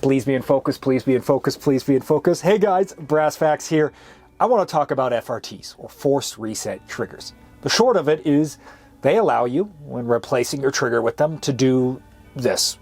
Please be in focus, please be in focus, please be in focus. Hey guys, Brass Facts here. I want to talk about FRTs, or forced reset triggers. The short of it is they allow you, when replacing your trigger with them, to do this.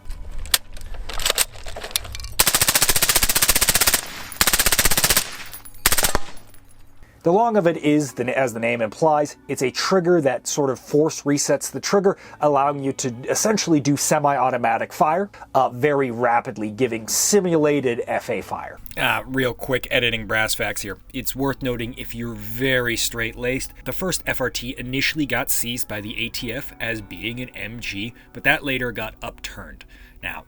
The long of it is, as the name implies, it's a trigger that sort of force resets the trigger, allowing you to essentially do semi-automatic fire very rapidly, giving simulated FA fire. Real quick editing brass facts here. It's worth noting, if you're very straight-laced, the first FRT initially got seized by the ATF as being an MG, but that later got upturned. Now,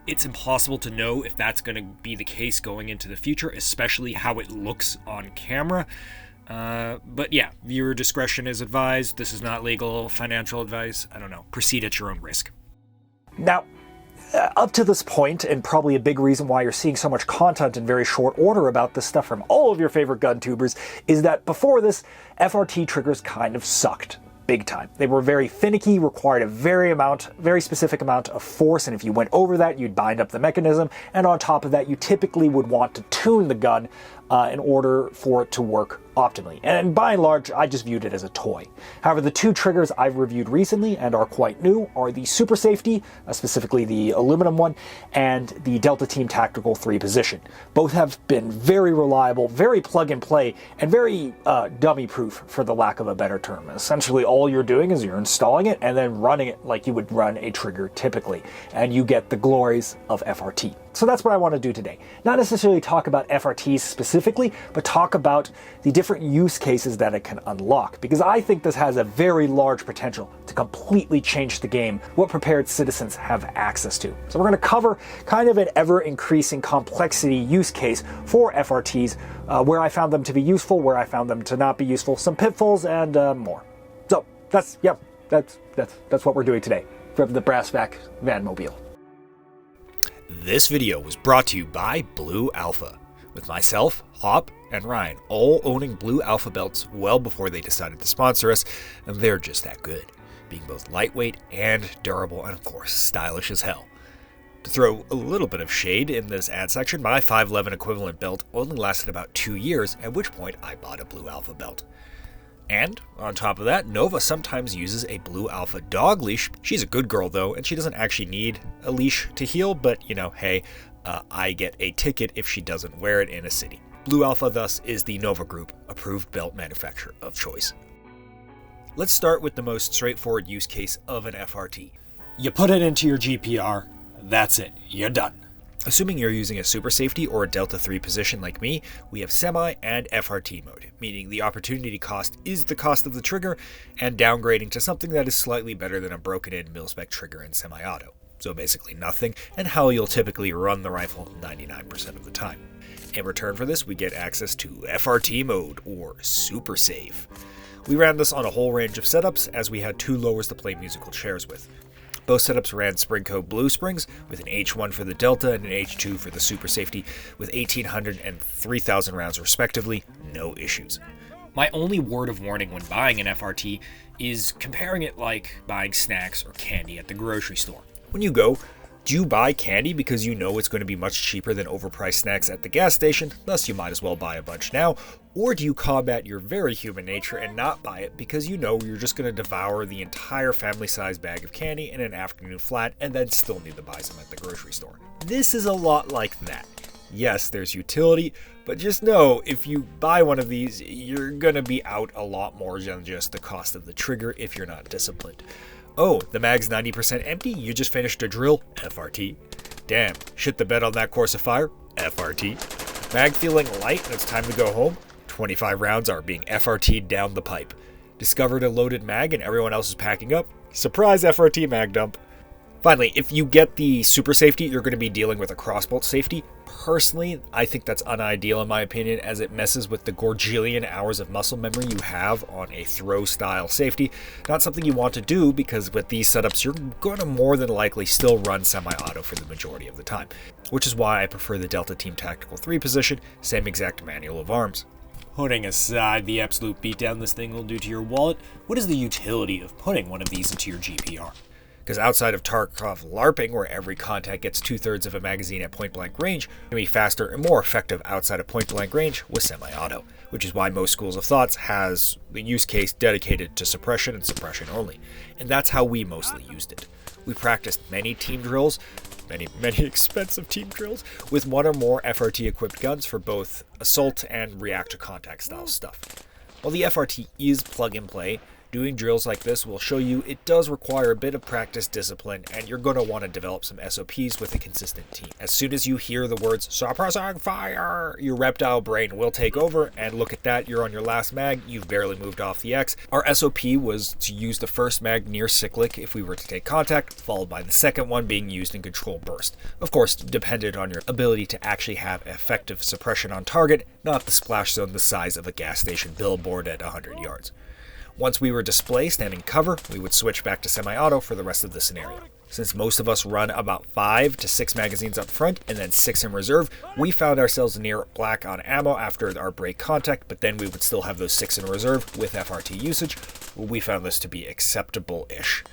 it's impossible to know if that's going to be the case going into the future, especially how it looks on camera. But yeah, viewer discretion is advised. This is not legal financial advice. I don't know. Proceed at your own risk. Now, up to this point, and probably a big reason why you're seeing so much content in very short order about this stuff from all of your favorite gun tubers, is that before this, FRT triggers kind of sucked. Big time. They were very finicky, required a very specific amount of force, and if you went over that, you'd bind up the mechanism, and on top of that, you typically would want to tune the gun in order for it to work optimally. And by and large, I just viewed it as a toy. However, the two triggers I've reviewed recently and are quite new are the Super Safety, specifically the aluminum one, and the Delta Team Tactical 3 Position. Both have been very reliable, very plug and play, and very dummy proof, for the lack of a better term. Essentially, all you're doing is you're installing it and then running it like you would run a trigger typically, and you get the glories of FRT. So that's what I want to do today. Not necessarily talk about FRTs specifically, but talk about the different use cases that it can unlock, because I think this has a very large potential to completely change the game, what prepared citizens have access to. So we're going to cover kind of an ever-increasing complexity use case for FRTs, where I found them to be useful, where I found them to not be useful, some pitfalls, and more. So that's what we're doing today from the Brass Vac Vanmobile. This video was brought to you by Blue Alpha, with myself, Hop, and Ryan all owning Blue Alpha belts well before they decided to sponsor us, and they're just that good, being both lightweight and durable, and of course, stylish as hell. To throw a little bit of shade in this ad section, my 511 equivalent belt only lasted about 2 years, at which point I bought a Blue Alpha belt. And, on top of that, Nova sometimes uses a Blue Alpha dog leash. She's a good girl though, and she doesn't actually need a leash to heal, but you know, hey, I get a ticket if she doesn't wear it in a city. Blue Alpha thus is the Nova Group approved belt manufacturer of choice. Let's start with the most straightforward use case of an FRT. You put it into your GPR, that's it, you're done. Assuming you're using a Super Safety or a Delta 3 position like me, we have Semi and FRT mode, meaning the opportunity cost is the cost of the trigger, and downgrading to something that is slightly better than a broken-in mil-spec trigger in semi-auto. So basically nothing, and how you'll typically run the rifle 99% of the time. In return for this, we get access to FRT mode, or Super Safe. We ran this on a whole range of setups, as we had 2 lowers to play musical chairs with. Both setups ran Springco Blue Springs, with an H1 for the Delta and an H2 for the Super Safety, with 1,800 and 3,000 rounds respectively, no issues. My only word of warning when buying an FRT is comparing it like buying snacks or candy at the grocery store. When you go, do you buy candy because you know it's going to be much cheaper than overpriced snacks at the gas station, thus you might as well buy a bunch now? Or do you combat your very human nature and not buy it because you know you're just going to devour the entire family-sized bag of candy in an afternoon flat and then still need to buy some at the grocery store? This is a lot like that. Yes, there's utility, but just know if you buy one of these, you're going to be out a lot more than just the cost of the trigger if you're not disciplined. Oh, the mag's 90% empty? You just finished a drill? FRT. Damn, shit the bed on that course of fire? FRT. Mag feeling light and it's time to go home? 25 rounds are being FRT'd down the pipe. Discovered a loaded mag and everyone else is packing up? Surprise FRT mag dump. Finally, if you get the Super Safety, you're going to be dealing with a crossbolt safety. Personally, I think that's unideal in my opinion, as it messes with the gorgillion hours of muscle memory you have on a throw-style safety. Not something you want to do, because with these setups, you're going to more than likely still run semi-auto for the majority of the time, which is why I prefer the Delta Team Tactical 3 position, same exact manual of arms. Putting aside the absolute beatdown this thing will do to your wallet, what is the utility of putting one of these into your GPR? Because outside of Tarkov LARPing, where every contact gets 2/3 of a magazine at point-blank range, it can be faster and more effective outside of point-blank range with semi-auto, which is why most schools of thoughts has the use case dedicated to suppression and suppression only. And that's how we mostly used it. We practiced many team drills, many expensive team drills, with one or more FRT-equipped guns for both assault and react-to-contact style stuff. While the FRT is plug-and-play, doing drills like this will show you it does require a bit of practice, discipline, and you're going to want to develop some SOPs with a consistent team. As soon as you hear the words suppressing fire, your reptile brain will take over, and look at that, you're on your last mag, you've barely moved off the X. Our SOP was to use the first mag near cyclic if we were to take contact, followed by the second one being used in control burst. Of course, dependent on your ability to actually have effective suppression on target, not the splash zone the size of a gas station billboard at 100 yards. Once we were displaced and in cover, we would switch back to semi-auto for the rest of the scenario. Since most of us run about 5 to 6 magazines up front and then 6 in reserve, we found ourselves near black on ammo after our break contact, but then we would still have those 6 in reserve with FRT usage. We found this to be acceptable-ish.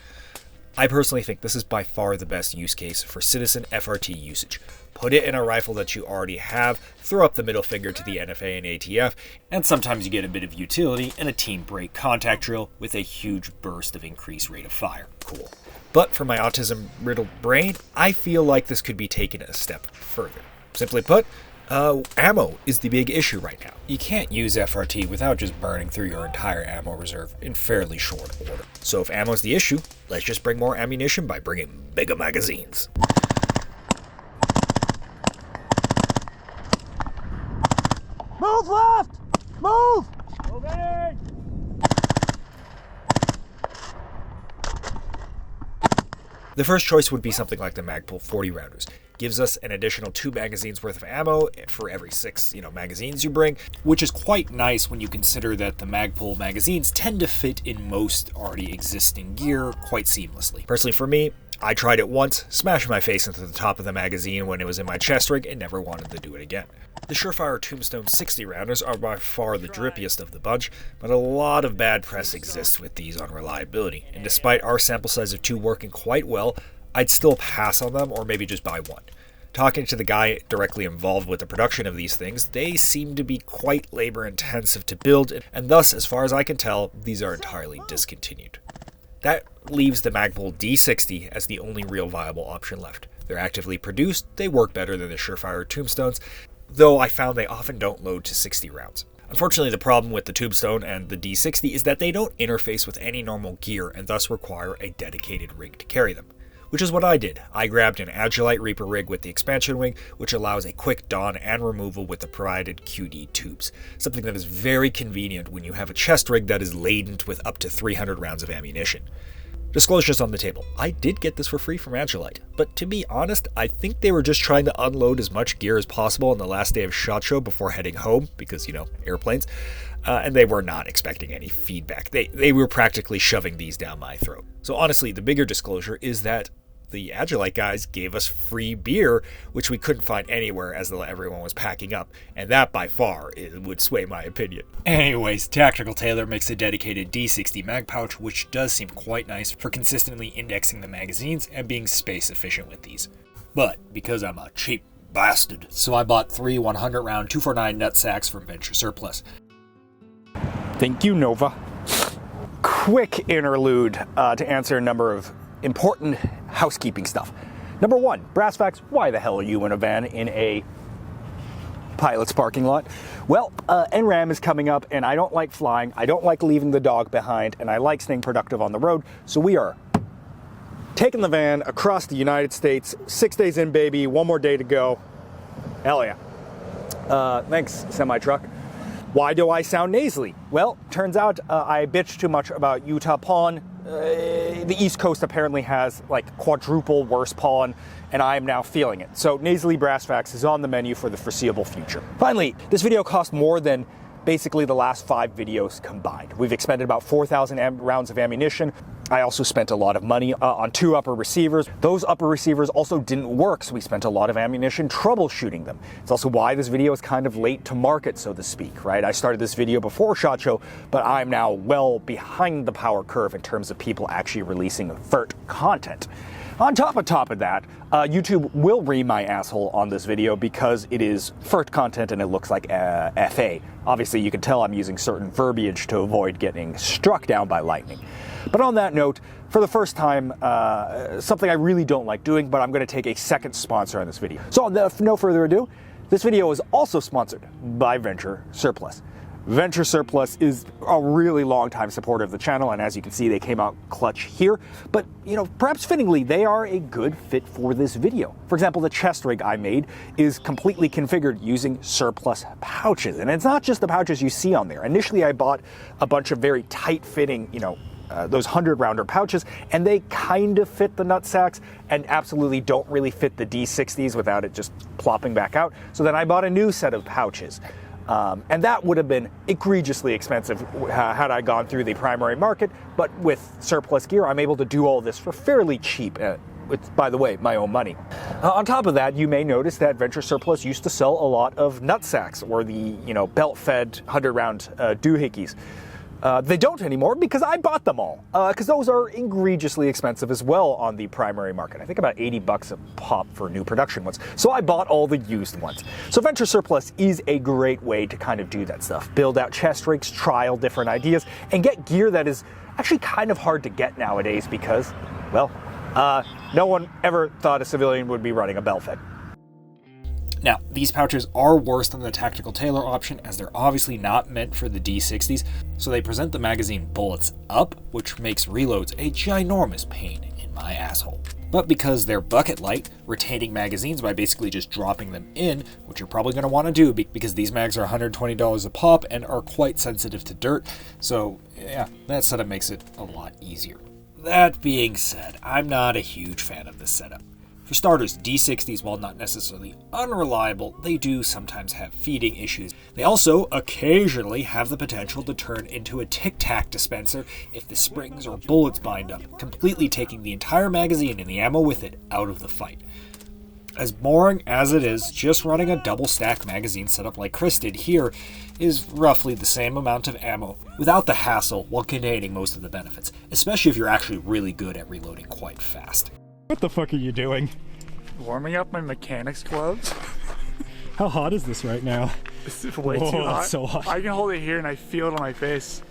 I personally think this is by far the best use case for Citizen FRT usage. Put it in a rifle that you already have, throw up the middle finger to the NFA and ATF, and sometimes you get a bit of utility in a team break contact drill with a huge burst of increased rate of fire. Cool. But for my autism-riddled brain, I feel like this could be taken a step further. Simply put, ammo is the big issue right now. You can't use FRT without just burning through your entire ammo reserve in fairly short order. So if ammo's the issue, let's just bring more ammunition by bringing bigger magazines. Move left! Move! Moving! The first choice would be something like the Magpul 40 rounders. Gives us an additional 2 magazines worth of ammo for every 6, magazines you bring, which is quite nice when you consider that the Magpul magazines tend to fit in most already existing gear quite seamlessly. Personally for me, I tried it once, smashed my face into the top of the magazine when it was in my chest rig, and never wanted to do it again. The Surefire Tombstone 60 rounders are by far the drippiest of the bunch, but a lot of bad press exists with these on reliability, and despite our sample size of 2 working quite well, I'd still pass on them or maybe just buy one. Talking to the guy directly involved with the production of these things, they seem to be quite labor intensive to build, and thus, as far as I can tell, these are entirely discontinued. That leaves the Magpul D60 as the only real viable option left. They're actively produced, they work better than the Surefire Tombstones, though I found they often don't load to 60 rounds. Unfortunately, the problem with the Tombstone and the D60 is that they don't interface with any normal gear and thus require a dedicated rig to carry them. Which is what I did. I grabbed an Agilite Reaper rig with the expansion wing, which allows a quick don and removal with the provided QD tubes, something that is very convenient when you have a chest rig that is laden with up to 300 rounds of ammunition. Disclosures on the table. I did get this for free from Agilite, but to be honest, I think they were just trying to unload as much gear as possible on the last day of SHOT Show before heading home, because, airplanes, and they were not expecting any feedback. They were practically shoving these down my throat. So honestly, the bigger disclosure is that the Agilite guys gave us free beer, which we couldn't find anywhere as everyone was packing up, and that by far would sway my opinion. Anyways, Tactical Tailor makes a dedicated D60 mag pouch, which does seem quite nice for consistently indexing the magazines and being space efficient with these. But because I'm a cheap bastard, so I bought 3 100-round 249 nut sacks from Venture Surplus. Thank you, Nova. Quick interlude to answer a number of important housekeeping stuff. Number 1, brass facts, why the hell are you in a van in a pilot's parking lot? Well, NRAM is coming up, and I don't like flying, I don't like leaving the dog behind, and I like staying productive on the road, so we are taking the van across the United States. 6 days in, baby, 1 more day to go. Hell yeah. Thanks, semi-truck. Why do I sound nasally? Well, turns out I bitched too much about Utah pollen. The East Coast apparently has like quadruple worse pollen, and I am now feeling it. So nasally brass facts is on the menu for the foreseeable future. Finally, this video cost more than basically the last 5 videos combined. We've expended about 4,000 rounds of ammunition. I also spent a lot of money on 2 upper receivers. Those upper receivers also didn't work, so we spent a lot of ammunition troubleshooting them. It's also why this video is kind of late to market, so to speak, right? I started this video before SHOT Show, but I'm now well behind the power curve in terms of people actually releasing FRT content. On top of that, YouTube will ream my asshole on this video because it is FRT content and it looks like FA. Obviously, you can tell I'm using certain verbiage to avoid getting struck down by lightning. But on that note, for the first time, something I really don't like doing, but I'm going to take a second sponsor on this video. So, no further ado, this video is also sponsored by Venture Surplus. Venture Surplus is a really long-time supporter of the channel, and as you can see, they came out clutch here. But, you know, perhaps fittingly, they are a good fit for this video. For example, the chest rig I made is completely configured using surplus pouches. And it's not just the pouches you see on there. Initially, I bought a bunch of very tight-fitting, those 100-rounder pouches, and they kind of fit the nut sacks and absolutely don't really fit the D60s without it just plopping back out. So then I bought a new set of pouches. And that would have been egregiously expensive had I gone through the primary market, but with surplus gear, I'm able to do all this for fairly cheap. With, by the way, my own money. On top of that, you may notice that Venture Surplus used to sell a lot of nut sacks, or the belt-fed 100-round doohickeys. They don't anymore because I bought them all, because those are egregiously expensive as well on the primary market. I think about $80 a pop for new production ones. So I bought all the used ones. So Venture Surplus is a great way to kind of do that stuff. Build out chest rigs, trial different ideas, and get gear that is actually kind of hard to get nowadays because, well, no one ever thought a civilian would be running a belt fed. Now, these pouches are worse than the tactical tailor option, as they're obviously not meant for the D60s, so they present the magazine bullets up, which makes reloads a ginormous pain in my asshole. But because they're bucket light, retaining magazines by basically just dropping them in, which you're probably going to want to do because these mags are $120 a pop and are quite sensitive to dirt, so yeah, that setup makes it a lot easier. That being said, I'm not a huge fan of this setup. For starters, D60s, while not necessarily unreliable, they do sometimes have feeding issues. They also occasionally have the potential to turn into a tic-tac dispenser if the springs or bullets bind up, completely taking the entire magazine and the ammo with it out of the fight. As boring as it is, just running a double-stack magazine setup like Chris did here is roughly the same amount of ammo, without the hassle while containing most of the benefits, especially if you're actually really good at reloading quite fast. What the fuck are you doing? Warming up my mechanics gloves. How hot is this right now? It's way Whoa, too hot. it's so hot. I can hold it here and I feel it on my face.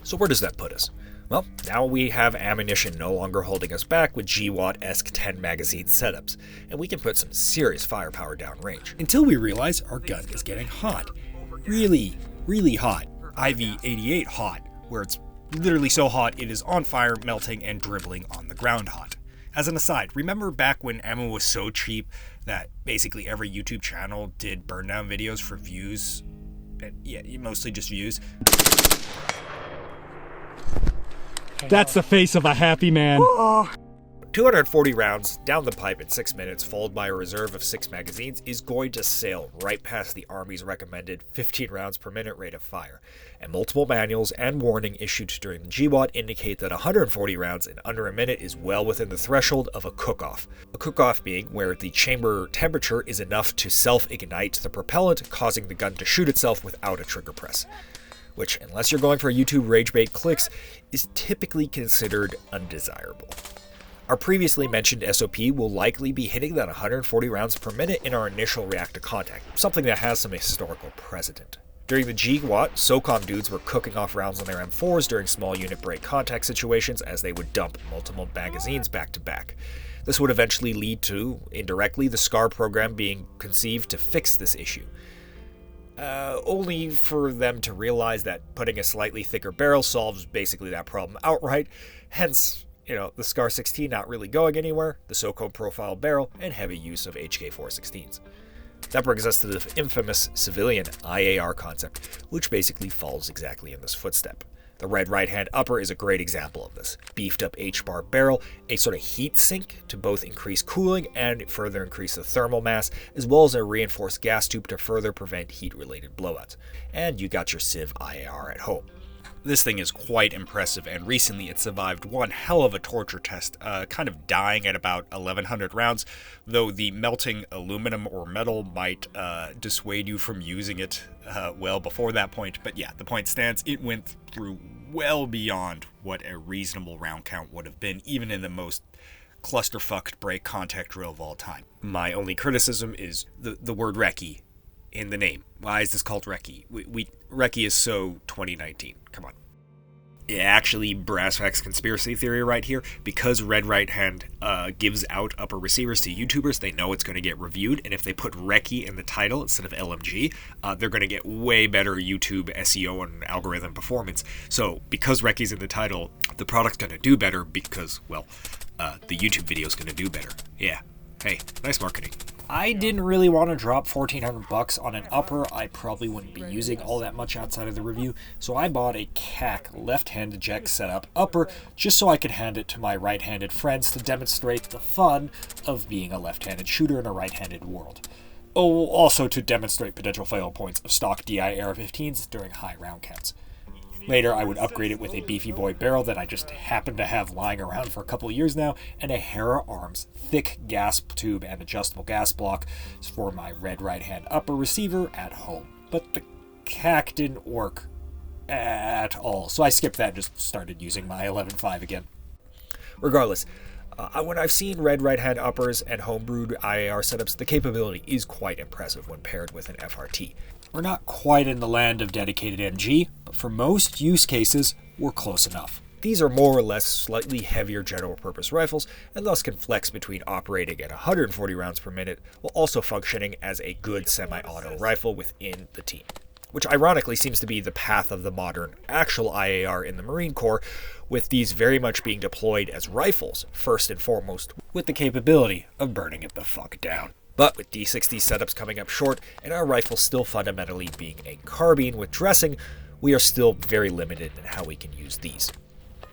So where does that put us? Well, now we have ammunition no longer holding us back with GWAT-esque 10 magazine setups, and we can put some serious firepower downrange. Until we realize our gun is getting hot. Really, really hot. IV-88 hot, where it's literally so hot it is on fire, melting, and dribbling on the ground hot. As an aside, remember back when ammo was so cheap that basically every YouTube channel did burn down videos for views? Yeah, mostly just views. That's the face of a happy man. 240 rounds down the pipe in 6 minutes, followed by a reserve of 6 magazines, is going to sail right past the Army's recommended 15 rounds per minute rate of fire. And multiple manuals and warning issued during the GWAT indicate that 140 rounds in under a minute is well within the threshold of a cook-off. A cook-off being where the chamber temperature is enough to self-ignite the propellant, causing the gun to shoot itself without a trigger press. Which, unless you're going for YouTube rage bait clicks, is typically considered undesirable. Our previously mentioned SOP will likely be hitting that 140 rounds per minute in our initial react to contact, something that has some historical precedent. During the GWAT, SOCOM dudes were cooking off rounds on their M4s during small unit break contact situations as they would dump multiple magazines back to back. This would eventually lead to, indirectly, the SCAR program being conceived to fix this issue. Only for them to realize that putting a slightly thicker barrel solves basically that problem outright, hence, the SCAR 16 not really going anywhere, the SOCOM profile barrel, and heavy use of HK416s. That brings us to the infamous civilian IAR concept, which basically follows exactly in this footstep. The red right-hand upper is a great example of this. Beefed up H-bar barrel, a sort of heat sink to both increase cooling and further increase the thermal mass, as well as a reinforced gas tube to further prevent heat-related blowouts. And you got your Civ IAR at home. This thing is quite impressive, and recently it survived one hell of a torture test, kind of dying at about 1100 rounds, though the melting aluminum or metal might dissuade you from using it well before that point. But yeah, the point stands, it went through well beyond what a reasonable round count would have been, even in the most clusterfucked break contact drill of all time. My only criticism is the word recce in the name. Why is this called recce? Recce is so 2019. Come on. Yeah, actually, brass tacks conspiracy theory right here. Because Red Right Hand gives out upper receivers to YouTubers, they know it's going to get reviewed, and if they put recce in the title instead of LMG, they're going to get way better YouTube SEO and algorithm performance. So because recce's in the title, the product's going to do better because, well, the YouTube video's going to do better. Yeah. Hey, nice marketing. I didn't really want to drop $1,400 on an upper I probably wouldn't be using all that much outside of the review, so I bought a CAC left-hand eject setup upper just so I could hand it to my right-handed friends to demonstrate the fun of being a left-handed shooter in a right-handed world. Oh, also to demonstrate potential fail points of stock DI AR-15s during high round counts. Later, I would upgrade it with a beefy boy barrel that I just happen to have lying around for a couple of years now, and a Hera Arms thick gas tube and adjustable gas block for my red right-hand upper receiver at home. But the CAC didn't work at all, so I skipped that and just started using my 11.5 again. Regardless, when I've seen red right-hand uppers and homebrewed IAR setups, the capability is quite impressive when paired with an FRT. We're not quite in the land of dedicated MG, but for most use cases, we're close enough. These are more or less slightly heavier general-purpose rifles, and thus can flex between operating at 140 rounds per minute while also functioning as a good semi-auto rifle within the team, which ironically seems to be the path of the modern actual IAR in the Marine Corps, with these very much being deployed as rifles, first and foremost, with the capability of burning it the fuck down. But with D60 setups coming up short, and our rifle still fundamentally being a carbine with dressing, we are still very limited in how we can use these.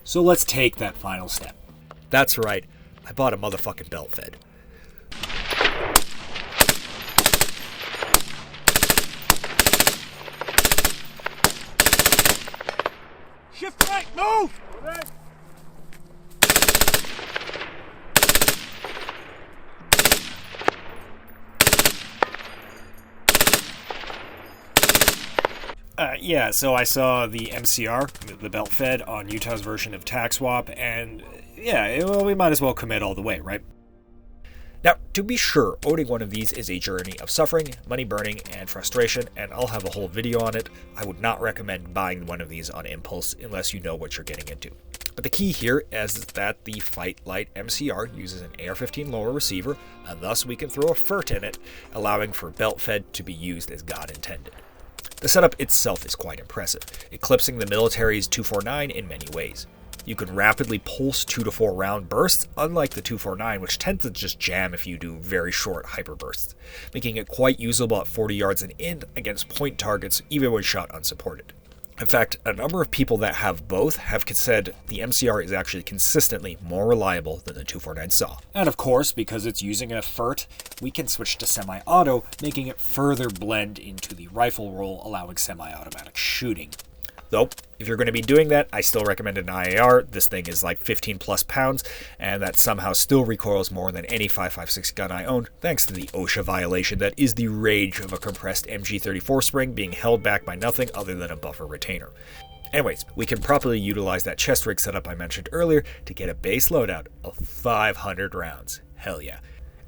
So let's take that final step. That's right, I bought a motherfucking belt fed. Shift right, move! Yeah, so I saw the MCR, the belt fed, on Utah's version of Tac Swap, and yeah, well, we might as well commit all the way, right? Now, to be sure, owning one of these is a journey of suffering, money burning, and frustration, and I'll have a whole video on it. I would not recommend buying one of these on impulse unless you know what you're getting into. But the key here is that the Fight Light MCR uses an AR-15 lower receiver, and thus we can throw a FRT in it, allowing for belt fed to be used as God intended. The setup itself is quite impressive, eclipsing the military's 249 in many ways. You can rapidly pulse 2 to 4 round bursts, unlike the 249, which tends to just jam if you do very short hyper bursts, making it quite usable at 40 yards and in against point targets, even when shot unsupported. In fact, a number of people that have both have said the MCR is actually consistently more reliable than the 249 SAW. And of course, because it's using a FRT, we can switch to semi-auto, making it further blend into the rifle role, allowing semi-automatic shooting. Though, if you're going to be doing that, I still recommend an IAR. This thing is like 15 plus pounds, and that somehow still recoils more than any 5.56 gun I own, thanks to the OSHA violation that is the rage of a compressed MG34 spring being held back by nothing other than a buffer retainer. Anyways, we can properly utilize that chest rig setup I mentioned earlier to get a base loadout of 500 rounds. Hell yeah.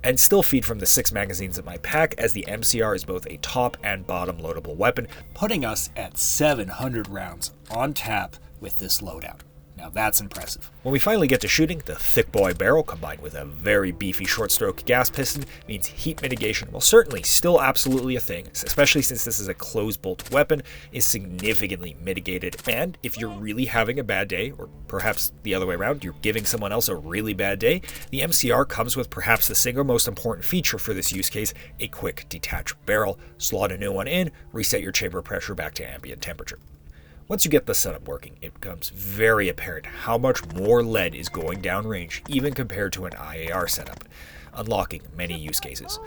And still feed from the 6 magazines in my pack, as the MCR is both a top and bottom loadable weapon, putting us at 700 rounds on tap with this loadout. Now that's impressive. When we finally get to shooting, the thick boy barrel combined with a very beefy short stroke gas piston means heat mitigation, while certainly still absolutely a thing, especially since this is a closed bolt weapon, is significantly mitigated. And if you're really having a bad day, or perhaps the other way around, you're giving someone else a really bad day, the MCR comes with perhaps the single most important feature for this use case, a quick detach barrel. Slot a new one in, reset your chamber pressure back to ambient temperature. Once you get the setup working, it becomes very apparent how much more lead is going downrange even compared to an IAR setup, unlocking many use cases.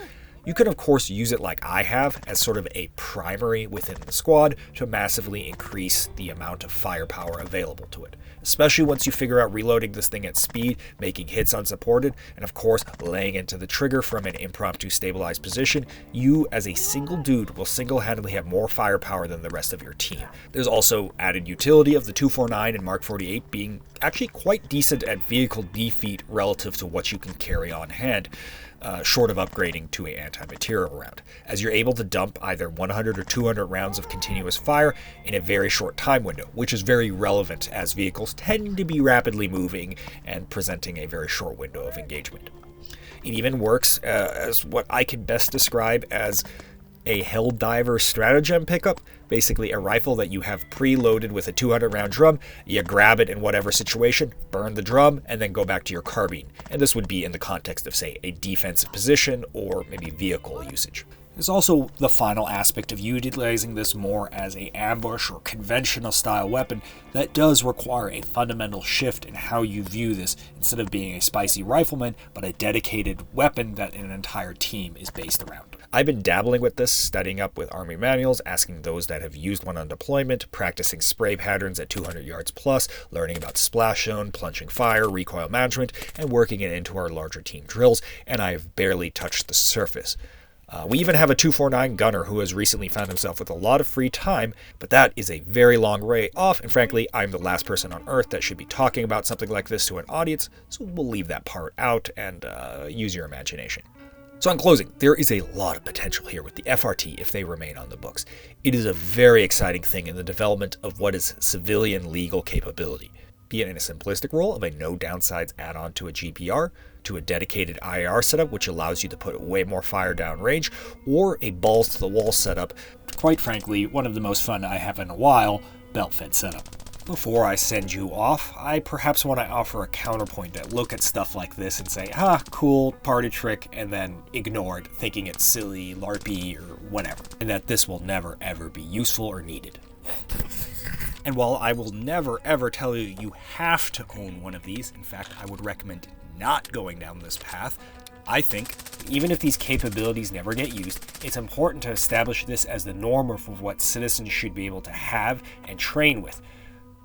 You can of course use it like I have as sort of a primary within the squad to massively increase the amount of firepower available to it, especially once you figure out reloading this thing at speed, making hits unsupported, and of course laying into the trigger from an impromptu stabilized position. You as a single dude will single-handedly have more firepower than the rest of your team. There's also added utility of the 249 and Mark 48 being actually quite decent at vehicle defeat relative to what you can carry on hand, short of upgrading to an anti-material round, as you're able to dump either 100 or 200 rounds of continuous fire in a very short time window, which is very relevant as vehicles tend to be rapidly moving and presenting a very short window of engagement. It even works as what I can best describe as a Helldiver stratagem pickup, basically a rifle that you have preloaded with a 200 round drum. You grab it in whatever situation, burn the drum, and then go back to your carbine. And this would be in the context of, say, a defensive position or maybe vehicle usage. There's also the final aspect of utilizing this more as an ambush or conventional style weapon that does require a fundamental shift in how you view this, instead of being a spicy rifleman, but a dedicated weapon that an entire team is based around. I've been dabbling with this, studying up with army manuals, asking those that have used one on deployment, practicing spray patterns at 200 yards plus, learning about splash zone, plunging fire, recoil management, and working it into our larger team drills, and I have barely touched the surface. We even have a 249 gunner who has recently found himself with a lot of free time, but that is a very long way off, and frankly, I'm the last person on earth that should be talking about something like this to an audience, so we'll leave that part out and use your imagination. So in closing, there is a lot of potential here with the FRT if they remain on the books. It is a very exciting thing in the development of what is civilian legal capability, be it in a simplistic role of a no downsides add-on to a GPR, to a dedicated IR setup which allows you to put way more fire down range, or a balls to the wall setup, quite frankly one of the most fun I have in a while, belt-fed setup. Before I send you off, I perhaps want to offer a counterpoint that look at stuff like this and say, cool, party trick, and then ignore it, thinking it's silly, LARPy, or whatever, and that this will never ever be useful or needed. And while I will never ever tell you you have to own one of these, in fact I would recommend not going down this path, I think, even if these capabilities never get used, it's important to establish this as the norm of what citizens should be able to have and train with,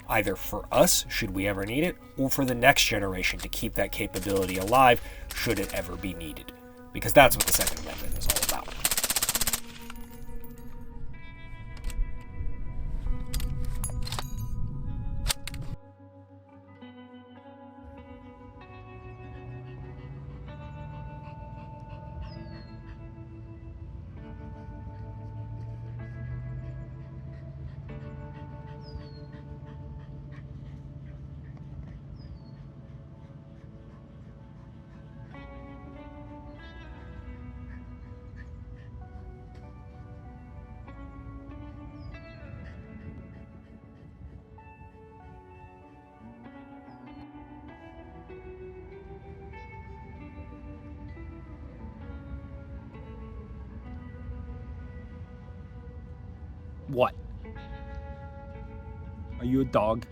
either for us, should we ever need it, or for the next generation to keep that capability alive, should it ever be needed. Because that's what the Second Amendment is all about. What? Are you a dog?